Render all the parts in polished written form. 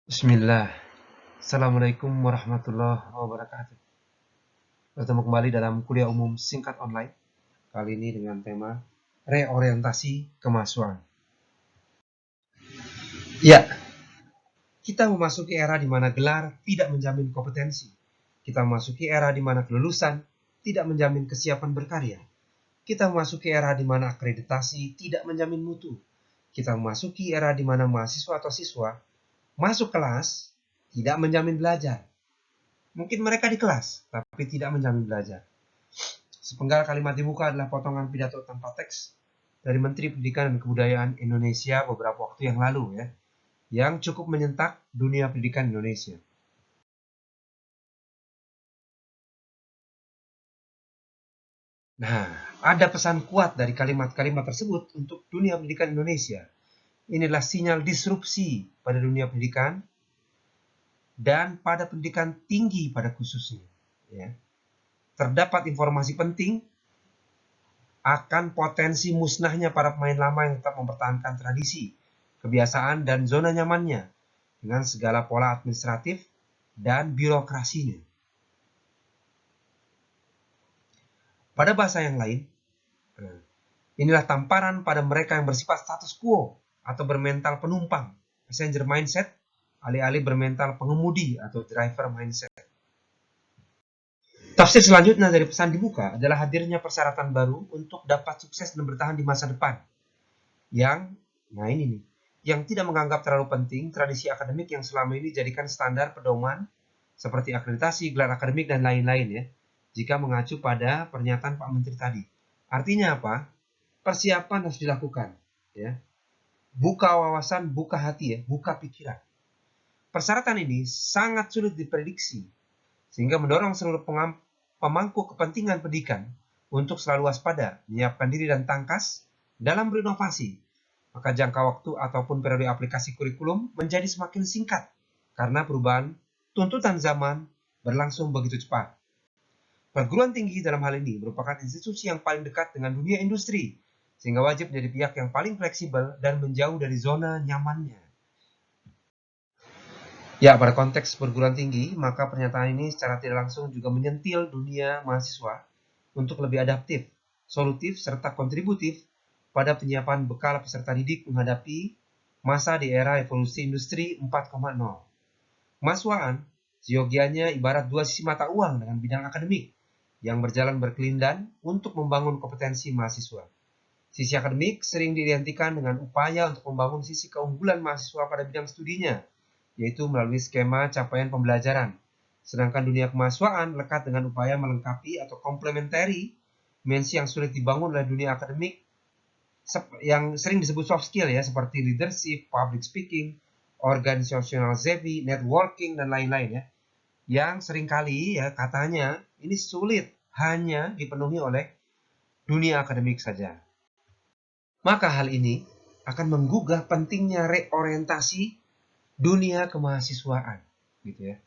Bismillah. Assalamualaikum warahmatullahi wabarakatuh. Bertemu kembali dalam kuliah umum singkat online. Kali ini dengan tema reorientasi kemahasiswaan. Ya, kita memasuki era di mana gelar tidak menjamin kompetensi. Kita memasuki era di mana kelulusan tidak menjamin kesiapan berkarya. Kita memasuki era di mana akreditasi tidak menjamin mutu. Kita memasuki era di mana mahasiswa atau siswa masuk kelas tidak menjamin belajar. Mungkin mereka di kelas, tapi tidak menjamin belajar. Sepenggal kalimat di muka adalah potongan pidato tanpa teks dari Menteri Pendidikan dan Kebudayaan Indonesia beberapa waktu yang lalu ya, yang cukup menyentak dunia pendidikan Indonesia. Nah, ada pesan kuat dari kalimat-kalimat tersebut untuk dunia pendidikan Indonesia. Inilah sinyal disrupsi pada dunia pendidikan dan pada pendidikan tinggi pada khususnya. Ya. Terdapat informasi penting akan potensi musnahnya para pemain lama yang tetap mempertahankan tradisi, kebiasaan, dan zona nyamannya dengan segala pola administratif dan birokrasinya. Pada bahasa yang lain, inilah tamparan pada mereka yang bersifat status quo atau bermental penumpang, passenger mindset, alih-alih bermental pengemudi atau driver mindset. Tafsir selanjutnya dari pesan di muka adalah hadirnya persyaratan baru untuk dapat sukses dan bertahan di masa depan. Yang tidak menganggap terlalu penting tradisi akademik yang selama ini dijadikan standar pedoman seperti akreditasi, gelar akademik, dan lain-lain ya. Jika mengacu pada pernyataan Pak Menteri tadi. Artinya apa? Persiapan harus dilakukan ya. Buka wawasan, buka hati ya, buka pikiran. Persyaratan ini sangat sulit diprediksi sehingga mendorong seluruh pemangku kepentingan pendidikan untuk selalu waspada, menyiapkan diri dan tangkas dalam berinovasi. Maka jangka waktu ataupun periode aplikasi kurikulum menjadi semakin singkat karena perubahan tuntutan zaman berlangsung begitu cepat. Perguruan tinggi dalam hal ini merupakan institusi yang paling dekat dengan dunia industri, sehingga wajib menjadi pihak yang paling fleksibel dan menjauh dari zona nyamannya. Ya, pada konteks perguruan tinggi, maka pernyataan ini secara tidak langsung juga menyentil dunia mahasiswa untuk lebih adaptif, solutif, serta kontributif pada penyiapan bekal peserta didik menghadapi masa di era evolusi industri 4.0. Mahasiswaan seyogianya ibarat dua sisi mata uang dengan bidang akademik yang berjalan berkelindan untuk membangun kompetensi mahasiswa. Sisi akademik sering diidentikan dengan upaya untuk membangun sisi keunggulan mahasiswa pada bidang studinya, yaitu melalui skema capaian pembelajaran. Sedangkan dunia kemahasiswaan lekat dengan upaya melengkapi atau komplementari dimensi yang sulit dibangun oleh dunia akademik yang sering disebut soft skill ya, seperti leadership, public speaking, organizational savvy, networking, dan lain-lain ya. Yang seringkali ya katanya ini sulit hanya dipenuhi oleh dunia akademik saja. Maka hal ini akan menggugah pentingnya reorientasi dunia kemahasiswaan, gitu ya.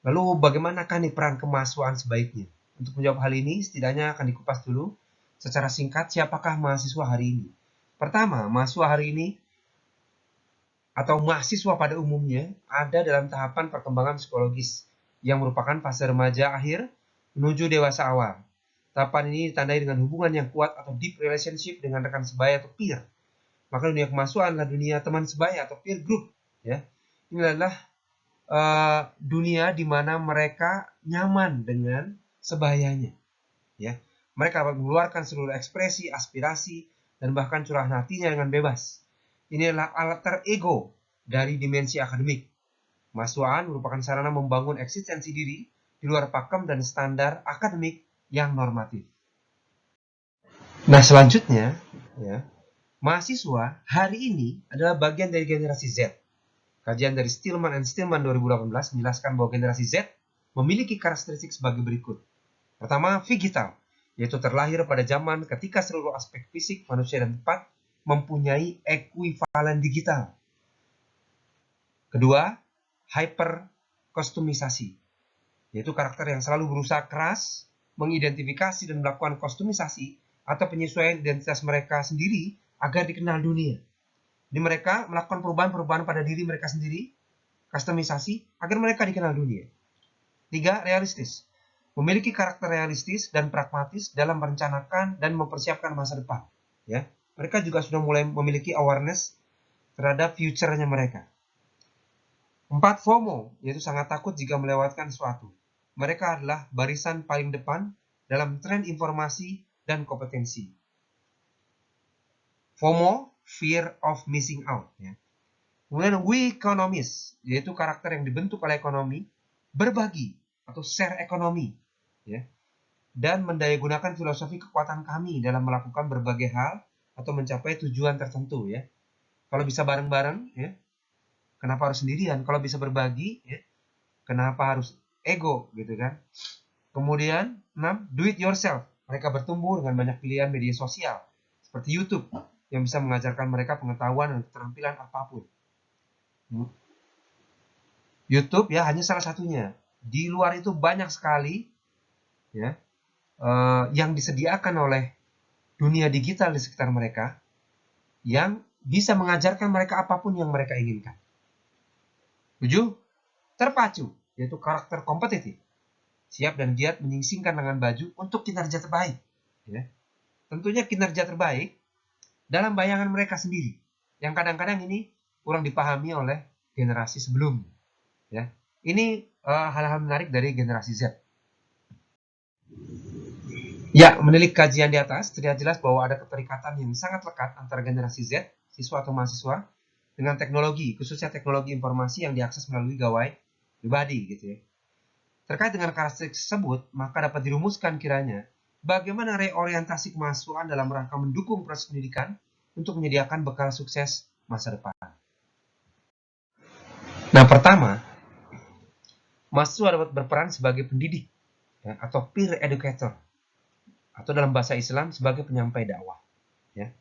Lalu bagaimanakah nih peran kemahasiswaan sebaiknya? Untuk menjawab hal ini, setidaknya akan dikupas dulu secara singkat siapakah mahasiswa hari ini. Pertama, mahasiswa hari ini atau mahasiswa pada umumnya ada dalam tahapan perkembangan psikologis yang merupakan fase remaja akhir menuju dewasa awal. Tahapan ini ditandai dengan hubungan yang kuat atau deep relationship dengan rekan sebaya atau peer. Maka dunia kemahasiswaan adalah dunia teman sebaya atau peer group. Ya. Ini adalah dunia di mana mereka nyaman dengan sebayanya. Ya. Mereka dapat mengeluarkan seluruh ekspresi, aspirasi, dan bahkan curahan hatinya dengan bebas. Ini adalah alter ego dari dimensi akademik. Mahasiswaan merupakan sarana membangun eksistensi diri di luar pakem dan standar akademik yang normatif. Nah, selanjutnya, ya, mahasiswa hari ini adalah bagian dari generasi Z. Kajian dari Stillman and Stillman 2018 menjelaskan bahwa generasi Z memiliki karakteristik sebagai berikut. Pertama, digital, yaitu terlahir pada zaman ketika seluruh aspek fisik, manusia, dan tempat mempunyai ekuivalen digital. Kedua, hyper kostumisasi, yaitu karakter yang selalu berusaha keras mengidentifikasi dan melakukan kostumisasi atau penyesuaian identitas mereka sendiri agar dikenal dunia. Ini mereka melakukan perubahan-perubahan pada diri mereka sendiri, kustomisasi, agar mereka dikenal dunia. 3. Realistis. Memiliki karakter realistis dan pragmatis dalam merencanakan dan mempersiapkan masa depan. Ya, mereka juga sudah mulai memiliki awareness terhadap future-nya mereka. 4. FOMO, yaitu sangat takut jika melewatkan sesuatu. Mereka adalah barisan paling depan dalam tren informasi dan kompetensi. FOMO, fear of missing out. Ya. Kemudian Weekonomist, yaitu karakter yang dibentuk oleh ekonomi, berbagi atau share ekonomi, ya, dan mendayagunakan filosofi kekuatan kami dalam melakukan berbagai hal atau mencapai tujuan tertentu. Ya. Kalau bisa bareng-bareng, ya, kenapa harus sendirian? Kalau bisa berbagi, ya, kenapa harus ego, gitu kan? Kemudian 6. Do it yourself. Mereka bertumbuh dengan banyak pilihan media sosial seperti YouTube yang bisa mengajarkan mereka pengetahuan dan keterampilan apapun. YouTube ya hanya salah satunya. Di luar itu banyak sekali ya yang disediakan oleh dunia digital di sekitar mereka yang bisa mengajarkan mereka apapun yang mereka inginkan. 7. Terpacu, yaitu karakter kompetitif. Siap dan giat menyingsingkan lengan baju untuk kinerja terbaik. Ya. Tentunya kinerja terbaik dalam bayangan mereka sendiri. Yang kadang-kadang ini kurang dipahami oleh generasi sebelumnya. Ya. Ini hal-hal menarik dari generasi Z. Ya, menilik kajian di atas, terlihat jelas bahwa ada keterikatan yang sangat lekat antara generasi Z, siswa atau mahasiswa, dengan teknologi, khususnya teknologi informasi yang diakses melalui gawai pribadi, gitu ya. Terkait dengan karakteristik tersebut, maka dapat dirumuskan kiranya bagaimana reorientasi kemahasiswaan dalam rangka mendukung proses pendidikan untuk menyediakan bekal sukses masa depan. Nah, pertama, mahasiswa dapat berperan sebagai pendidik ya, atau peer educator, atau dalam bahasa Islam sebagai penyampai dakwah. Ya.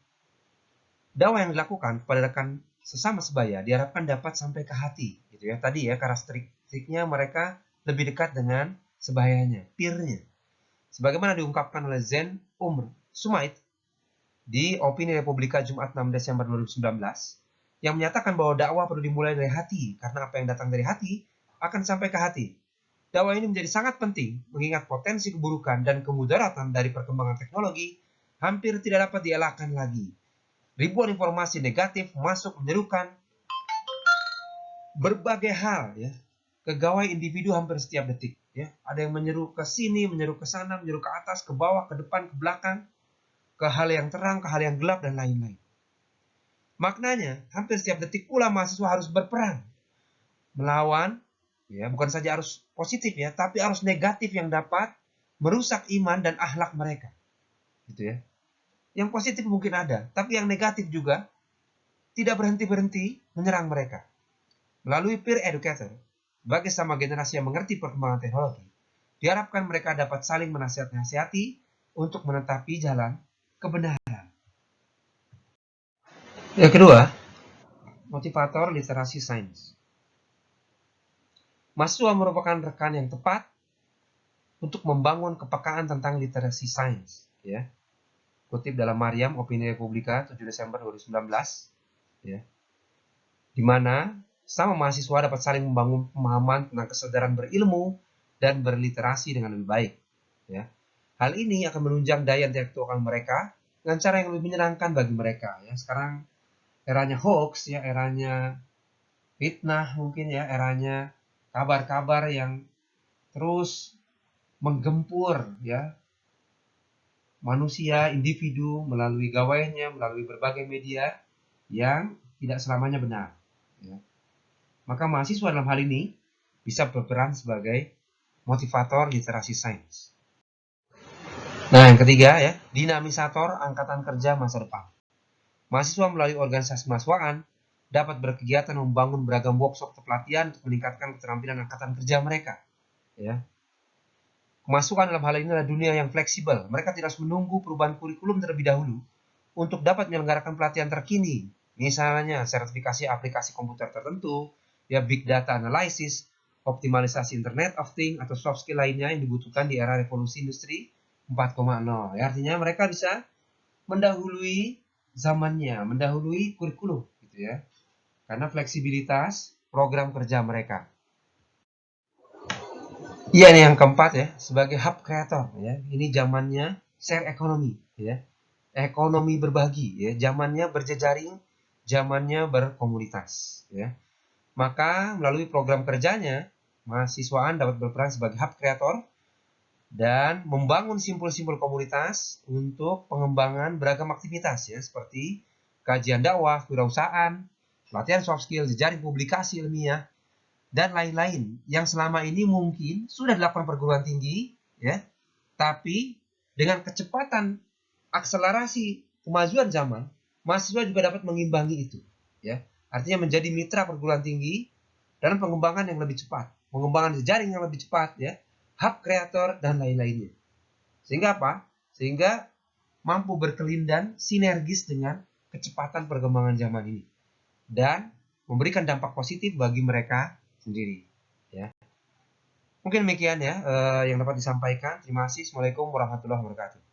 Dakwah yang dilakukan kepada rekan sesama sebaya diharapkan dapat sampai ke hati. Gitu ya. Tadi ya karakteristiknya mereka lebih dekat dengan sebayanya, peer-nya. Sebagaimana diungkapkan oleh Zen Umr Sumait di Opini Republika Jumat 6 Desember 2019, yang menyatakan bahwa dakwah perlu dimulai dari hati, karena apa yang datang dari hati akan sampai ke hati. Dakwah ini menjadi sangat penting mengingat potensi keburukan dan kemudaratan dari perkembangan teknologi hampir tidak dapat dielakkan lagi. Ribuan informasi negatif masuk menyerukan berbagai hal ya ke gawai individu hampir setiap detik. Ya, ada yang menyeru ke sini, menyeru ke sana, menyeru ke atas, ke bawah, ke depan, ke belakang, ke hal yang terang, ke hal yang gelap dan lain-lain. Maknanya hampir setiap detik pula mahasiswa harus berperang melawan. Ya, bukan saja harus positif ya, tapi harus negatif yang dapat merusak iman dan akhlak mereka. Gitu ya. Yang positif mungkin ada, tapi yang negatif juga tidak berhenti-berhenti menyerang mereka. Melalui peer educator, bagi sama generasi yang mengerti perkembangan teknologi, diharapkan mereka dapat saling menasihati untuk menetapi jalan kebenaran. Yang kedua, motivator literasi sains. Mahasiswa merupakan rekan yang tepat untuk membangun kepekaan tentang literasi sains. Ya. Kutip dalam Maryam, Opini Republika, 7 Desember 2019. Ya. Di mana sama mahasiswa dapat saling membangun pemahaman tentang kesadaran berilmu dan berliterasi dengan lebih baik. Ya. Hal ini akan menunjang daya intelektual mereka dengan cara yang lebih menyenangkan bagi mereka. Ya. Sekarang eranya hoax, ya, eranya fitnah mungkin ya, eranya kabar-kabar yang terus menggempur ya manusia, individu melalui gawainya, melalui berbagai media yang tidak selamanya benar. Ya. Maka mahasiswa dalam hal ini bisa berperan sebagai motivator literasi sains. Nah, yang ketiga ya, dinamisator angkatan kerja masa depan. Mahasiswa melalui organisasi mahasiswaan dapat berkegiatan membangun beragam workshop atau pelatihan untuk meningkatkan keterampilan angkatan kerja mereka. Ya. Kemasukan dalam hal ini adalah dunia yang fleksibel. Mereka tidak harus menunggu perubahan kurikulum terlebih dahulu untuk dapat menyelenggarakan pelatihan terkini. Misalnya sertifikasi aplikasi komputer tertentu, ya big data analysis, optimalisasi Internet of Things, atau soft skill lainnya yang dibutuhkan di era revolusi industri 4.0. Ya, artinya mereka bisa mendahului zamannya, mendahului kurikulum. gitu ya. Karena fleksibilitas program kerja mereka. Iya nih yang keempat ya, sebagai hub kreator ya. Ini zamannya share ekonomi ya. Ekonomi berbagi ya, zamannya berjejaring, zamannya berkomunitas ya. Maka melalui program kerjanya, mahasiswaan dapat berperan sebagai hub kreator dan membangun simpul-simpul komunitas untuk pengembangan beragam aktivitas ya, seperti kajian dakwah, kewirausahaan, pelatihan soft skill, jejaring publikasi ilmiah, dan lain-lain yang selama ini mungkin sudah dilakukan perguruan tinggi ya, tapi dengan kecepatan akselerasi kemajuan zaman, mahasiswa juga dapat mengimbangi itu ya. Artinya menjadi mitra perguruan tinggi dalam pengembangan yang lebih cepat, pengembangan jejaring yang lebih cepat ya, hub kreator dan lain-lainnya. Sehingga apa? Sehingga mampu berkelindan sinergis dengan kecepatan perkembangan zaman ini dan memberikan dampak positif bagi mereka sendiri ya. Mungkin demikian ya yang dapat disampaikan. Terima kasih. Assalamualaikum warahmatullahi wabarakatuh.